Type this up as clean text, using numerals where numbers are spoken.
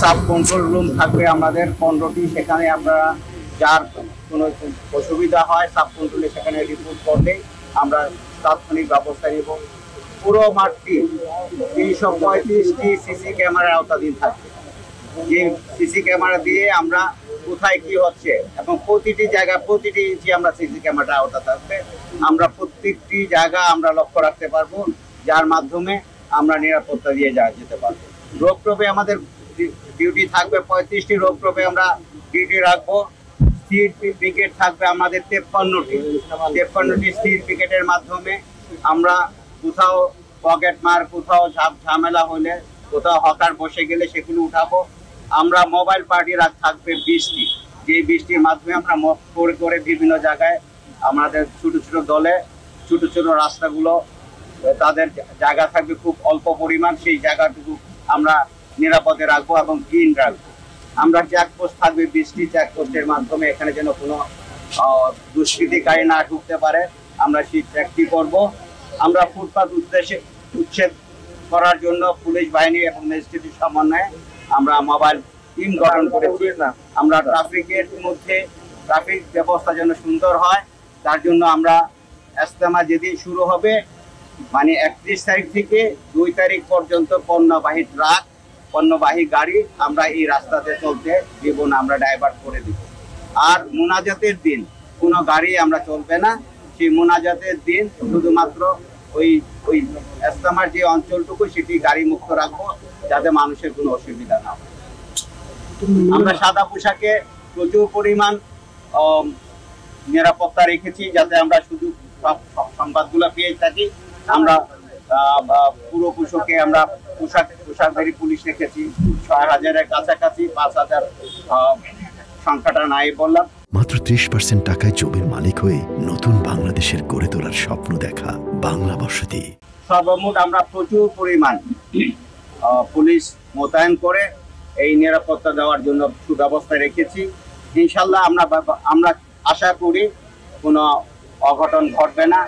Sub control room থাকবে আমাদের 15টি। সেখানে আমরা যার কোনো অসুবিধা হয় সাব কন্ট্রোলে সেখানে রিপোর্ট করলে আমরা তাৎক্ষণিক ব্যবস্থা নেব। পুরো মাঠটি 335টি সিসি ক্যামেরার আওতাধীন থাকবে। যে সিসি ক্যামেরা দিয়ে আমরা কোথায় কি হচ্ছে এবং প্রতিটি জায়গা প্রতিটি ইঞ্চি আমরা সিসি ক্যামেরাটা আওতা থাকবে। আমরা প্রত্যেকটি জায়গা আমরা লক্ষ্য রাখতে পারবো, যার মাধ্যমে আমরা নিরাপত্তা দিয়ে যেতে পারবো। রোপটপে আমাদের ডিউটি থাকবে 35টি রোপটপে আমরা ডিউটি রাখবো। স্থির পিকেট থাকবে আমাদের 53টি স্থির পিকেটের মাধ্যমে আমরা কোথাও পকেট মার, কোথাও ঝামেলা হলে, কোথাও হকার বসে গেলে সেগুলো উঠাবো। আমরা মোবাইল পার্টি থাকবে 20টি, যে 20টির মাধ্যমে আমরা করে বিভিন্ন জায়গায় আমাদের ছোট ছোট দলে ছোট ছোট রাস্তাগুলো তাদের জায়গা থাকবে খুব অল্প পরিমাণ, সেই জায়গাটুকু আমরা নিরাপদে রাখবো এবং ক্লিন রাখবো। আমরা চেকপোস্ট থাকবে 20টি, চেকপোস্টের মাধ্যমে এখানে যেন কোনো দুষ্কৃতিকারী না ঢুকতে পারে আমরা সেই চেকটি করব। আমরা ফুটপাত উচ্ছেদ করার জন্য পুলিশ বাহিনী এবং ম্যাজিস্ট্রেটের সমন্বয়ে আমরা মোবাইল টিম গঠন করেছি। আমরা ট্রাফিকের মধ্যে ট্রাফিক ব্যবস্থা যেন সুন্দর হয়, তার জন্য আমরা ইজতেমা যেদিন শুরু হবে মানে 31 তারিখ থেকে 2 তারিখ পর্যন্ত পণ্যবাহী ট্রাক, পণ্যবাহী গাড়ি আমরা এই রাস্তাতে চলতে দিব না, আমরা ডাইভার্ট করে দিব। আর মোনাজাতের দিন কোনো গাড়ি আমরা চলবে না। সেই মোনাজাতের দিন শুধুমাত্র ওই ইজতেমার যে অঞ্চলটুকু সেটি গাড়ি মুক্ত রাখবো, যাতে মানুষের কোনো অসুবিধা না হয়। আমরা সাদা পোশাকে প্রচুর পরিমাণ নিরাপত্তা রেখেছি, যাতে আমরা শুধু সংবাদগুলো পেয়ে থাকি। আমরা পুরো পোশাকে আমরা পোশাকধারী পুলিশ রেখেছি 6000-এর কাছাকাছি, 5000 সংখ্যাটা নাই বললাম। মাত্র 30% টাকায় জমির মালিক হয়ে নতুন বাংলাদেশের গড়ে তোলার স্বপ্ন দেখা বাংলা বসতি। সর্বমোট আমরা প্রচুর পরিমাণ পুলিশ মোতায়েন করে এই নিরাপত্তা দেওয়ার জন্য সুব্যবস্থা রেখেছি। ইনশাল্লাহ আমরা আশা করি কোনো অঘটন ঘটবে না।